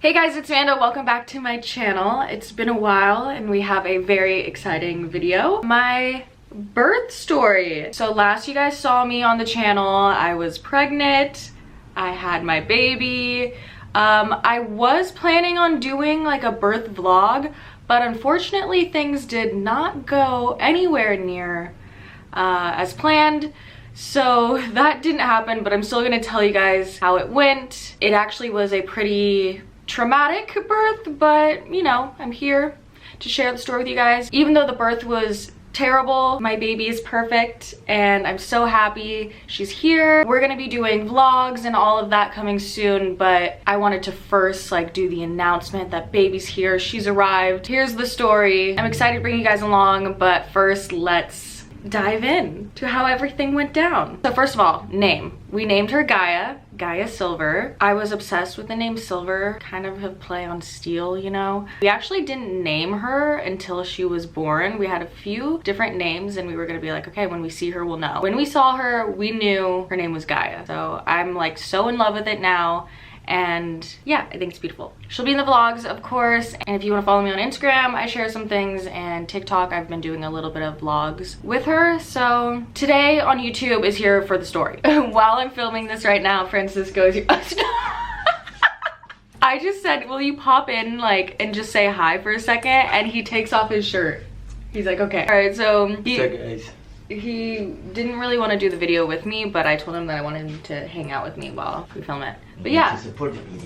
Hey guys, it's Amanda. Welcome back to my channel. It's been a while and we have a very exciting video. My birth story. So last you guys saw me on the channel, I was pregnant. I had my baby. I was planning on doing like a birth vlog, but unfortunately things did not go anywhere near as planned. So that didn't happen, but I'm still gonna tell you guys how it went. It actually was a pretty traumatic birth, but you know, I'm here to share the story with you guys. Even though the birth was terrible, my baby is perfect and I'm so happy she's here. We're gonna be doing vlogs and all of that coming soon, but I wanted to first like do the announcement that baby's here, she's arrived. Here's the story. I'm excited to bring you guys along, but first let's dive in to how everything went down. So first of all, name. We named her Gaia Silver. I was obsessed with the name Silver, kind of a play on Steele, you know. We actually didn't name her until she was born. We had a few different names and we were gonna be like, okay, when we see her, we'll know. When we saw her, we knew her name was Gaia. So I'm like so in love with it now. And yeah, I think it's beautiful. She'll be in the vlogs, of course. And if you want to follow me on Instagram, I share some things, and TikTok, I've been doing a little bit of vlogs with her. So today on YouTube is here for the story. While I'm filming this right now, Francisco is here. I just said, will you pop in like and just say hi for a second? And he takes off his shirt. He's like, okay. All right, so he didn't really want to do the video with me, but I told him that I wanted him to hang out with me while we film it. But yeah,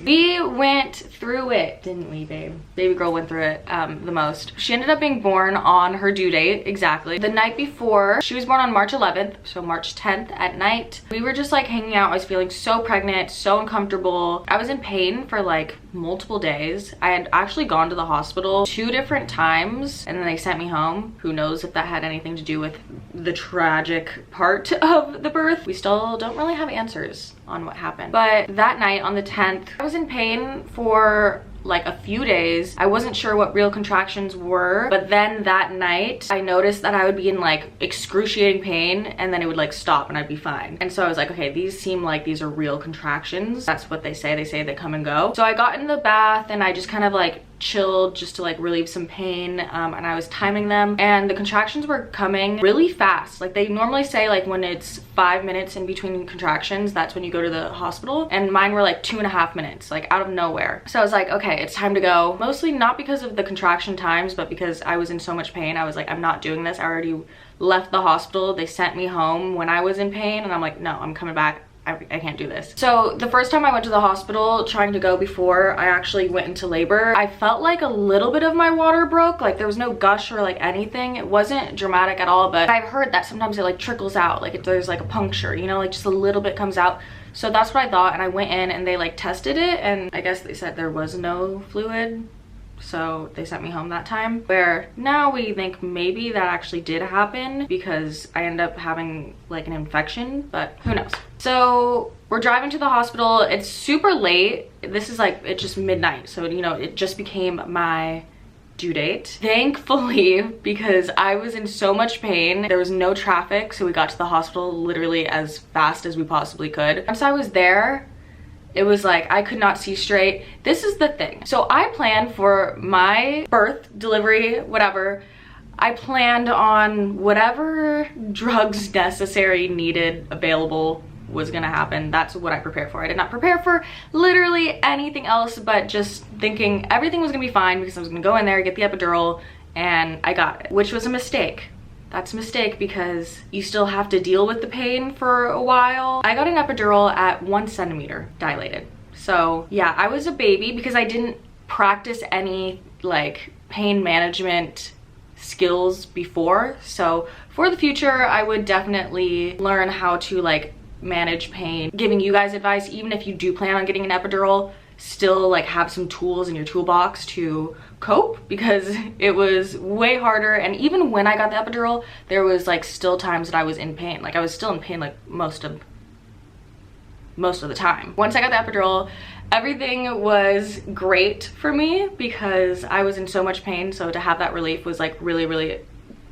we went through it, didn't we, babe? Baby girl went through it the most. She ended up being born on her due date, exactly. The night before, she was born on March 11th, so March 10th at night. We were just like hanging out. I was feeling so pregnant, so uncomfortable. I was in pain for like multiple days. I had actually gone to the hospital 2 different times and then they sent me home. Who knows if that had anything to do with the tragic part of the birth. We still don't really have answers on what happened. But that night on the 10th, I was in pain for like a few days. I wasn't sure what real contractions were, but then that night I noticed that I would be in like excruciating pain and then it would like stop and I'd be fine. And so I was like, okay, these seem like these are real contractions. That's what they say. They say they come and go. So I got in the bath and I just kind of like chilled just to like relieve some pain, and I was timing them and the contractions were coming really fast. Like they normally say like when it's 5 minutes in between contractions, that's when you go to the hospital, and mine were like 2.5 minutes, like out of nowhere. So I was like, okay, it's time to go. Mostly not because of the contraction times, but because I was in so much pain. I was like, I'm not doing this. I already left the hospital. They sent me home when I was in pain and I'm like, no, I'm coming back. I can't do this. So the first time I went to the hospital trying to go before I actually went into labor, I felt like a little bit of my water broke. Like there was no gush or like anything. It wasn't dramatic at all, but I've heard that sometimes it like trickles out, like if there's like a puncture, you know, like just a little bit comes out. So that's what I thought, and I went in and they like tested it and I guess they said there was no fluid. So they sent me home that time, where now we think maybe that actually did happen because I ended up having like an infection, but who knows. So we're driving to the hospital. It's super late. This is like, it's just midnight. So, you know, it just became my due date. Thankfully, because I was in so much pain, there was no traffic. So we got to the hospital literally as fast as we possibly could. Once I was there, it was like I could not see straight. This is the thing. So I planned for my birth, delivery, whatever. I planned on whatever drugs necessary, needed, available was gonna happen. That's what I prepared for. I did not prepare for literally anything else, but just thinking everything was gonna be fine because I was gonna go in there, get the epidural, and I got it, which was a mistake. That's a mistake because you still have to deal with the pain for a while. I got an epidural at 1 centimeter dilated. So yeah, I was a baby because I didn't practice any like pain management skills before. So for the future, I would definitely learn how to like manage pain. Giving you guys advice, even if you do plan on getting an epidural, still like have some tools in your toolbox to cope, because it was way harder. And even when I got the epidural, there was like still times that I was in pain. Like I was still in pain like most of the time. Once I got the epidural, everything was great for me because I was in so much pain. So to have that relief was like really, really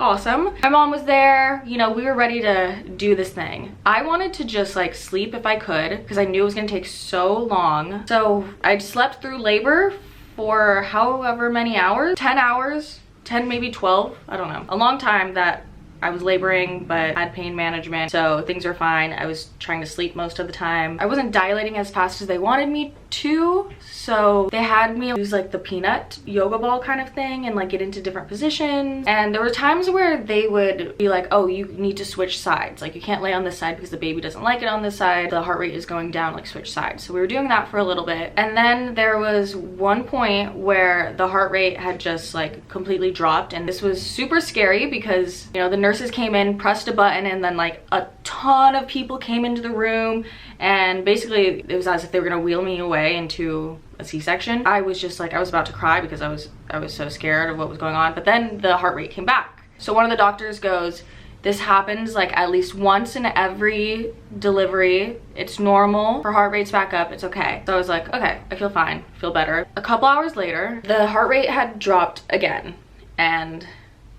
awesome. My mom was there, you know, we were ready to do this thing. I wanted to just like sleep if I could because I knew it was gonna take so long. So I slept through labor for however many hours, 10 hours, 10, maybe 12, I don't know. A long time that I was laboring, but I had pain management, so things were fine. I was trying to sleep most of the time. I wasn't dilating as fast as they wanted me to, so they had me use like the peanut yoga ball kind of thing and like get into different positions. And there were times where they would be like, oh, you need to switch sides. Like you can't lay on this side because the baby doesn't like it on this side. The heart rate is going down, like switch sides. So we were doing that for a little bit. And then there was one point where the heart rate had just like completely dropped. And this was super scary because, you know, the nurses came in, pressed a button, and then like a ton of people came into the room, and basically it was as if they were gonna wheel me away into a C-section. I was just like, I was about to cry because I was so scared of what was going on. But then the heart rate came back. So one of the doctors goes, this happens like at least once in every delivery. It's normal for heart rates back up. It's okay. So I was like, okay, I feel fine, feel better. A couple hours later, the heart rate had dropped again, and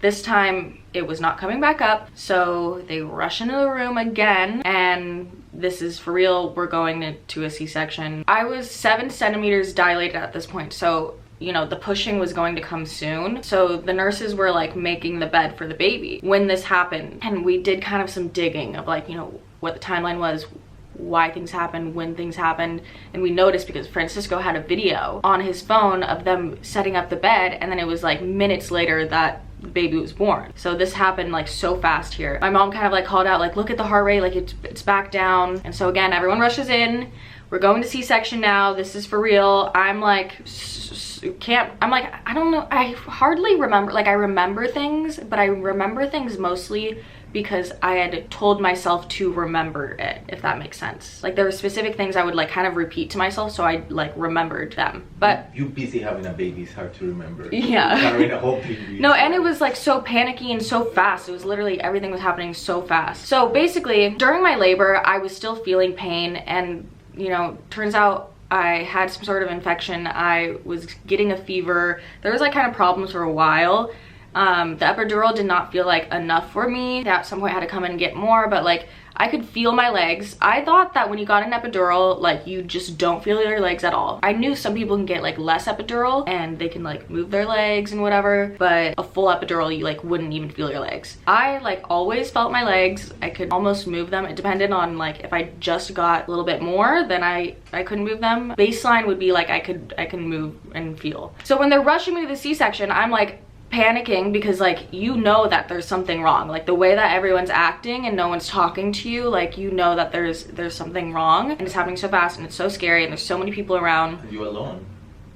this time it was not coming back up. So they rush into the room again, and this is for real. We're going to a C-section. I was 7 centimeters dilated at this point, so you know, the pushing was going to come soon. So the nurses were like making the bed for the baby when this happened. And we did kind of some digging of like, you know, what the timeline was, why things happened, when things happened. And we noticed because Francisco had a video on his phone of them setting up the bed, and then it was like minutes later that the baby was born. So this happened like so fast here. My mom kind of like called out like, look at the heart rate, like it's back down. And so again, everyone rushes in. We're going to C-section now. This is for real. I'm like, I don't know. I hardly remember, like I remember things, but I remember things mostly because I had told myself to remember it, if that makes sense. Like there were specific things I would like kind of repeat to myself, so I like remembered them. But you busy having a baby, it's hard to remember. Yeah. Carrying a whole baby. No, and it was like so panicky and so fast. It was literally, everything was happening so fast. So basically during my labor, I was still feeling pain, and you know, turns out I had some sort of infection. I was getting a fever. There was like kind of problems for a while. The epidural did not feel like enough for me. At some point I had to come in and get more, but like I could feel my legs. I thought that when you got an epidural, like you just don't feel your legs at all. I knew some people can get like less epidural and they can like move their legs and whatever, but a full epidural, you like wouldn't even feel your legs. I like always felt my legs. I could almost move them. It depended on like if I just got a little bit more, then I couldn't move them. Baseline would be like I can move and feel. So when they're rushing me to the C-section, I'm like panicking because like you know that there's something wrong. Like the way that everyone's acting and no one's talking to you, like you know that there's something wrong, and it's happening so fast and it's so scary and there's so many people around. And you're alone.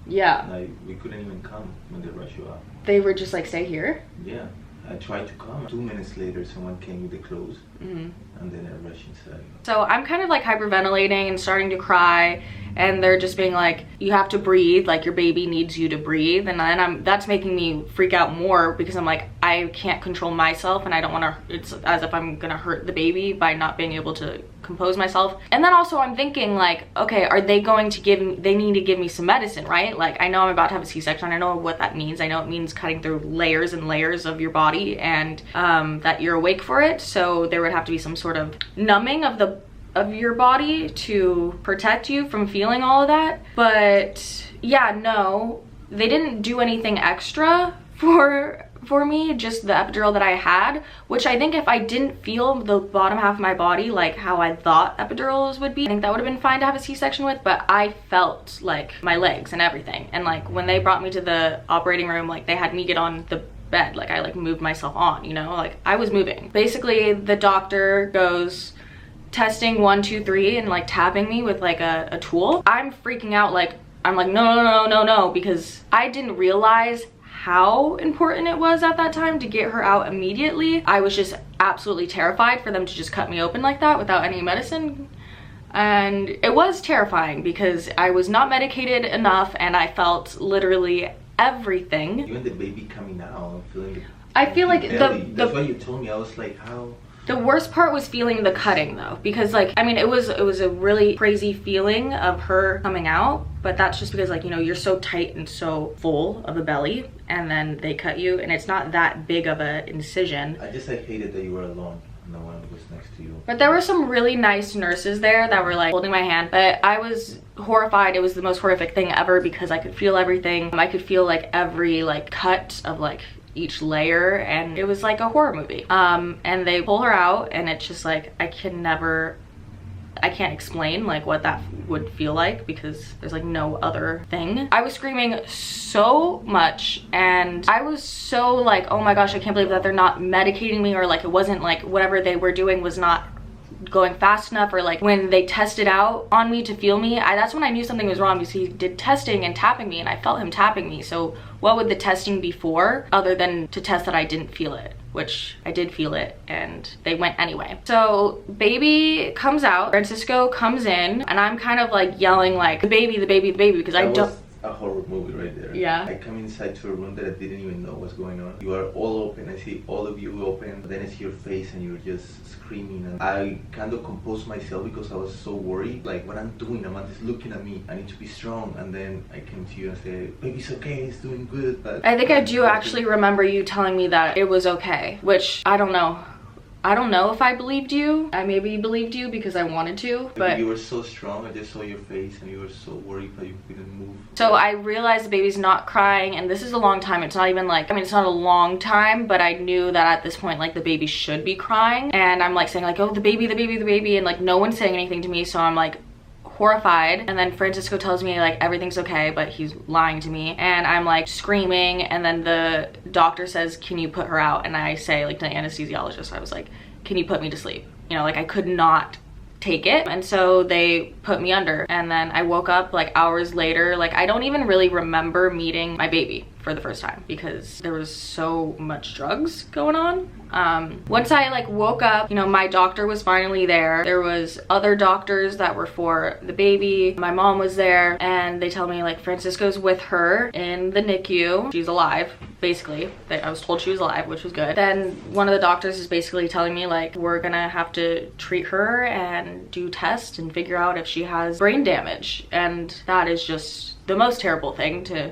Yeah. Like we couldn't even come when they rushed you out. They were just like, stay here? Yeah. I tried to come. 2 minutes later someone came with the clothes, and then I rushed inside. So I'm kind of like hyperventilating and starting to cry, and they're just being like, you have to breathe, like your baby needs you to breathe. And then that's making me freak out more because I'm like, I can't control myself, and I don't want to, it's as if I'm gonna hurt the baby by not being able to compose myself. And then also I'm thinking like, okay, are they going to give me, they need to give me some medicine, right? Like I know I'm about to have a C-section. I know what that means. I know it means cutting through layers and layers of your body, and that you're awake for it. So there would have to be some sort of numbing of your body to protect you from feeling all of that. But yeah, no, they didn't do anything extra for me, just the epidural that I had, which I think if I didn't feel the bottom half of my body like how I thought epidurals would be, I think that would have been fine to have a C-section with. But I felt like my legs and everything, and like when they brought me to the operating room, like they had me get on the bed, like I like moved myself on, you know, like I was moving. Basically the doctor goes testing 1 2 3 and like tapping me with like a tool. I'm freaking out, like I'm like no, because I didn't realize how important it was at that time to get her out immediately. I was just absolutely terrified for them to just cut me open like that without any medicine. And it was terrifying because I was not medicated enough, and I felt literally everything. Even the baby coming out, feeling the I feel like that's why you told me. I was like, how The worst part was feeling the cutting though, because like, I mean, it was a really crazy feeling of her coming out, but that's just because like, you know, you're so tight and so full of a belly, and then they cut you, and it's not that big of a incision. I hated that you were alone. No one was next to you. But there were some really nice nurses there that were like holding my hand, but I was horrified. It was the most horrific thing ever because I could feel everything. I could feel like every like cut of like each layer, and it was like a horror movie. And they pull her out, and it's just like, I can't explain like what that would feel like because there's like no other thing. I was screaming so much, and I was so like, oh my gosh, I can't believe that they're not medicating me, or like it wasn't like whatever they were doing was not going fast enough, or like when they tested out on me to feel me, that's when I knew something was wrong, because he did testing and tapping me, and I felt him tapping me. So what would the testing be for other than to test that I didn't feel it? Which I did feel it, and they went anyway. So baby comes out, Francisco comes in, and I'm kind of like yelling like, the baby, the baby, the baby, because I don't. A horror movie right there. Yeah. I come inside to a room that I didn't even know what's going on. You are all open. I see all of you open. Then I see your face and you're just screaming. And I kind of composed myself because I was so worried. Like, what I'm doing, Amanda's looking at me. I need to be strong. And then I came to you and said, baby's okay, it's doing good. But I think I do actually remember you telling me that it was okay, which I don't know. I don't know if I believed you. I maybe believed you because I wanted to, but you were so strong. I just saw your face and you were so worried that you couldn't move. So I realized the baby's not crying, and this is a long time. It's not even like, I mean, it's not a long time, but I knew that at this point, like, the baby should be crying. And I'm like saying like, oh, the baby, the baby, the baby, and like no one's saying anything to me, so I'm like horrified. And then Francisco tells me like everything's okay, but he's lying to me, and I'm like screaming. And then the doctor says, can you put her out? And I say like to the anesthesiologist, I was like, can you put me to sleep? You know, like I could not take it. And so they put me under, and then I woke up like hours later. Like I don't even really remember meeting my baby for the first time because there was so much drugs going on. Once I like woke up, you know, my doctor was finally there. There was other doctors that were for the baby. My mom was there, and they tell me like Francisco's with her in the NICU. She's alive, basically. I was told she was alive, which was good. Then one of the doctors is basically telling me like, we're gonna have to treat her and do tests and figure out if she has brain damage. And that is just the most terrible thing to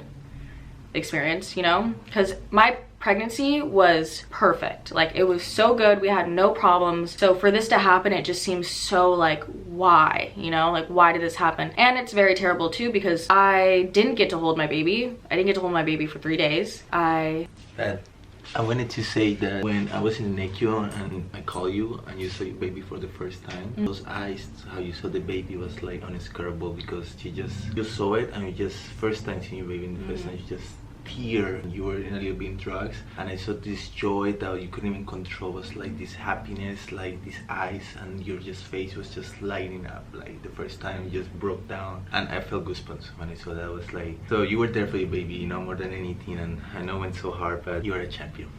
experience, you know, because my pregnancy was perfect. Like it was so good, we had no problems. So for this to happen, it just seems so like, why, you know, like why did this happen? And it's very terrible too because I didn't get to hold my baby. I didn't get to hold my baby for 3 days. I wanted to say that when I was in the NICU and I called you and you saw your baby for the first time, those eyes, how you saw the baby was like unscarable, because you saw it and you just first time seeing your baby in the first time, you just tear. You were in a little bit in drugs, and I saw this joy that you couldn't even control. It was like this happiness, like these eyes, and your just face was just lighting up. Like the first time you just broke down, and I felt goosebumps when I saw that. I was like, so you were there for your baby, you know, more than anything. And I know it went so hard, but you are a champion.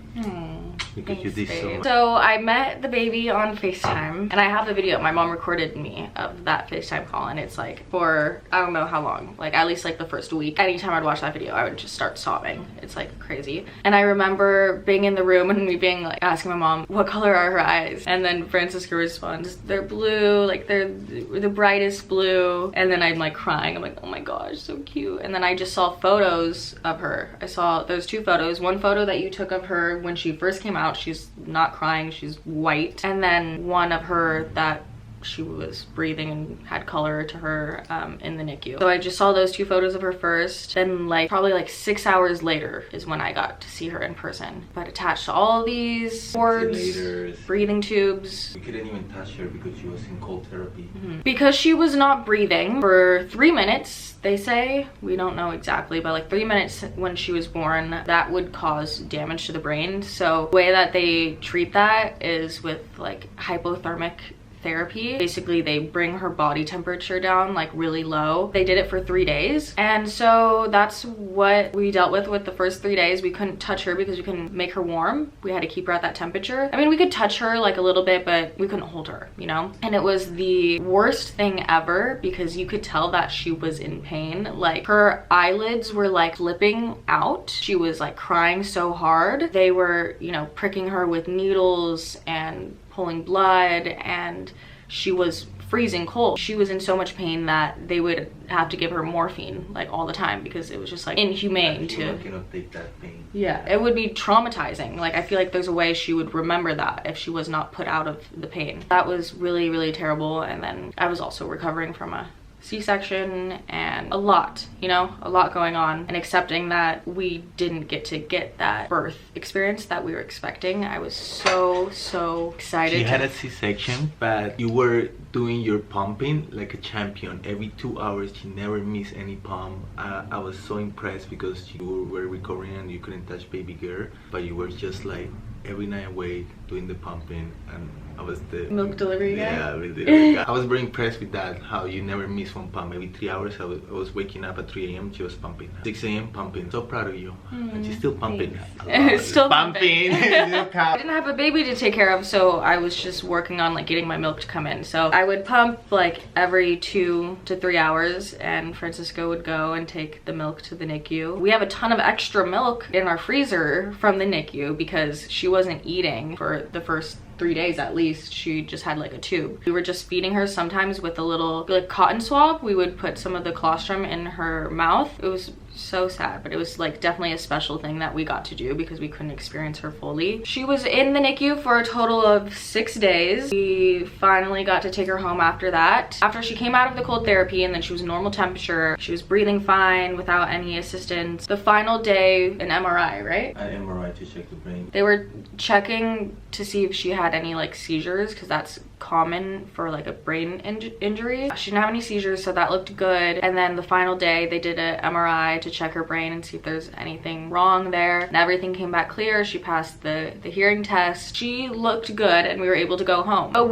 Because you did so much. So I met the baby on FaceTime, and I have the video. My mom recorded me of that FaceTime call, and it's like for I don't know how long, like at least like the first week. Anytime I'd watch that video, I would just start sobbing. It's like crazy. And I remember being in the room and me being like asking my mom, what color are her eyes? And then Francisco responds, they're blue, like they're the brightest blue. And then I'm like crying. I'm like, oh my gosh, so cute. And then I just saw photos of her. I saw those 2 photos. One photo that you took of her when she first came out, she's not crying, she's white. And then one of her that she was breathing and had color to her in the NICU. So I just saw those 2 photos of her first. Then like probably like 6 hours later is when I got to see her in person. But attached to all these cords, breathing tubes. We couldn't even touch her because she was in cold therapy. Because she was not breathing for 3 minutes, they say. We don't know exactly, but like 3 minutes when she was born, that would cause damage to the brain. So the way that they treat that is with like hypothermic therapy. Basically, they bring her body temperature down like really low. They did it for 3 days, and so that's what we dealt with the first 3 days. We couldn't touch her because we couldn't make her warm. We had to keep her at that temperature. I mean, we could touch her like a little bit, but we couldn't hold her, you know? And it was the worst thing ever because you could tell that she was in pain. Like her eyelids were like flipping out. She was like crying so hard. They were, you know, pricking her with needles and pulling blood, and she was freezing cold. She was in so much pain that they would have to give her morphine like all the time because it was just like inhumane to cannot take that pain. Yeah, it would be traumatizing. Like I feel like there's a way she would remember that if she was not put out of the pain. That was really, really terrible. And then I was also recovering from a C-section and a lot, you know, a lot going on, and accepting that we didn't get to get that birth experience that we were expecting. I was so excited. She had a C-section, but you were doing your pumping like a champion. Every 2 hours, she never missed any pump. I was so impressed because you were recovering and you couldn't touch baby girl, but you were just like every night awake doing the pumping, and I was the milk delivery guy. Yeah, really. I was very impressed with that, how you never miss one pump. Every 3 hours I was waking up at 3 a.m. she was pumping, 6 a.m. pumping. So proud of you. And she's still pumping. Still pumping. I didn't have a baby to take care of, so I was just working on like getting my milk to come in. So I would pump like every 2 to 3 hours, and Francisco would go and take the milk to the NICU. We have a ton of extra milk in our freezer from the NICU because she wasn't eating for the first 3 days at least. She just had like a tube. We were just feeding her sometimes with a little like cotton swab. We would put some of the colostrum in her mouth. It was so sad, but it was like definitely a special thing that we got to do because we couldn't experience her fully. She was in the NICU for a total of 6 days. We finally got to take her home after that. After she came out of the cold therapy and then she was normal temperature, she was breathing fine without any assistance. The final day, an MRI, right? An MRI to check the brain. They were checking to see if she had any like seizures, because that's common for like a brain injury. She didn't have any seizures, so that looked good. And then the final day they did an MRI to check her brain and see if there's anything wrong there, and everything came back clear. She passed the hearing test. She looked good and we were able to go home. But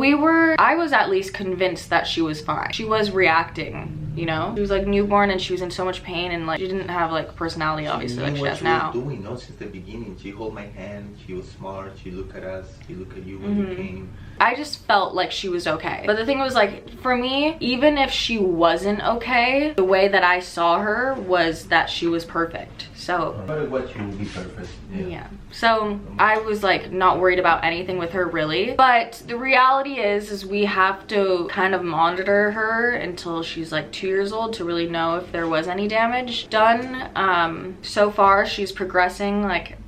I was at least convinced that she was fine. She was reacting, you know? She was like newborn and she was in so much pain, and like she didn't have like personality obviously like she has now. She was doing, no, since the beginning. She held my hand, she was smart, she looked at us, she looked at you when you came. I just felt like she was okay. But the thing was, like, for me, even if she wasn't okay, the way that I saw her was that she was perfect. So no matter what, she will be perfect. Yeah. So I was like not worried about anything with her really. But the reality is we have to kind of monitor her until she's like 2 years old to really know if there was any damage done. So far she's progressing like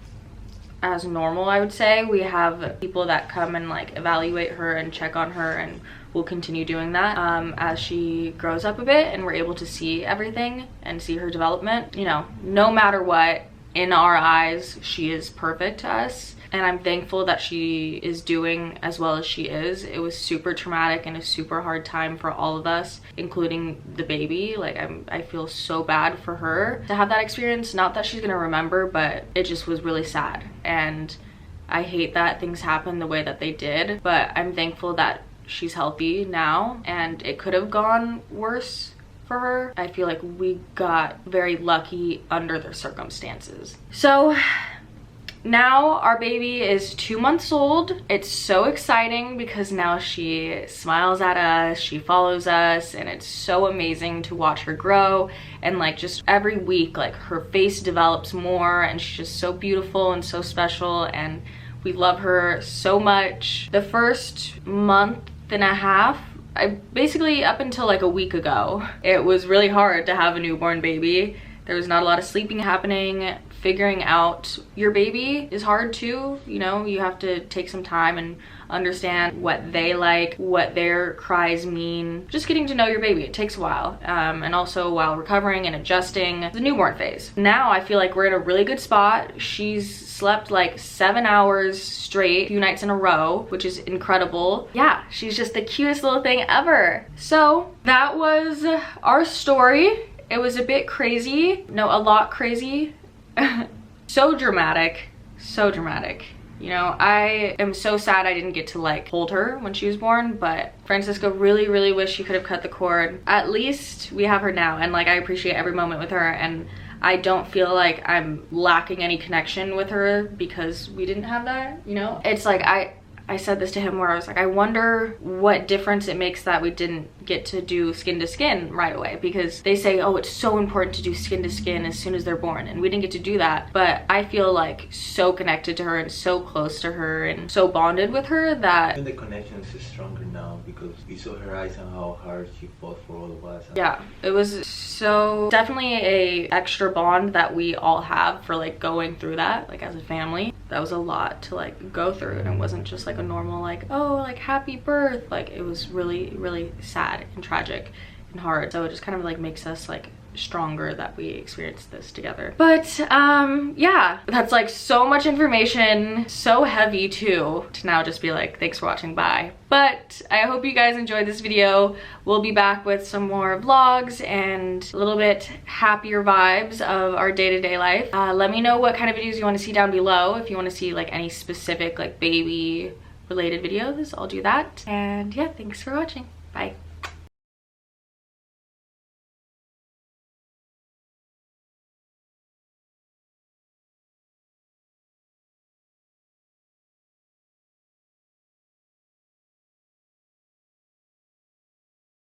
as normal, I would say. We have people that come and like evaluate her and check on her, and we'll continue doing that as she grows up a bit and we're able to see everything and see her development. You know, no matter what, in our eyes she is perfect to us, and I'm thankful that she is doing as well as she is. It was super traumatic and a super hard time for all of us, including the baby. Like I feel so bad for her to have that experience. Not that she's gonna remember, but it just was really sad, and I hate that things happen the way that they did. But I'm thankful that she's healthy now, and it could have gone worse for her. I feel like we got very lucky under the circumstances. So now our baby is 2 months old. It's so exciting because now she smiles at us, she follows us, and it's so amazing to watch her grow. And like just every week, like her face develops more, and she's just so beautiful and so special, and we love her so much. The first month and a half, basically up until like a week ago, it was really hard to have a newborn baby. There was not a lot of sleeping happening. Figuring out your baby is hard too, you know. You have to take some time and understand what they like, what their cries mean. Just getting to know your baby, it takes a while, and also while recovering and adjusting the newborn phase. Now I feel like we're in a really good spot. She's slept like 7 hours straight, a few nights in a row, which is incredible. Yeah, she's just the cutest little thing ever. So that was our story. It was a bit crazy, no, a lot crazy. So dramatic, so dramatic. You know, I am so sad I didn't get to like hold her when she was born, but Francisco really wished he could have cut the cord. At least we have her now, and like I appreciate every moment with her, and I don't feel like I'm lacking any connection with her because we didn't have that, you know? It's like I said this to him where I was like, I wonder what difference it makes that we didn't get to do skin to skin right away, because they say, oh, it's so important to do skin to skin as soon as they're born, and we didn't get to do that. But I feel like so connected to her and so close to her and so bonded with her that the connection is stronger now, because we saw her eyes and how hard she fought for all of us. Yeah, it was so definitely a extra bond that we all have for like going through that, like as a family. That was a lot to like go through, and it wasn't just like a normal like, oh, like happy birth. Like it was really, really sad and tragic and hard. So it just kind of like makes us like stronger that we experienced this together. But yeah, that's like so much information, so heavy too, to now just be like, thanks for watching, bye. But I hope you guys enjoyed this video. We'll be back with some more vlogs and a little bit happier vibes of our day-to-day life. Let me know what kind of videos you want to see down below. If you want to see like any specific like baby related videos, I'll do that. And yeah, thanks for watching, bye.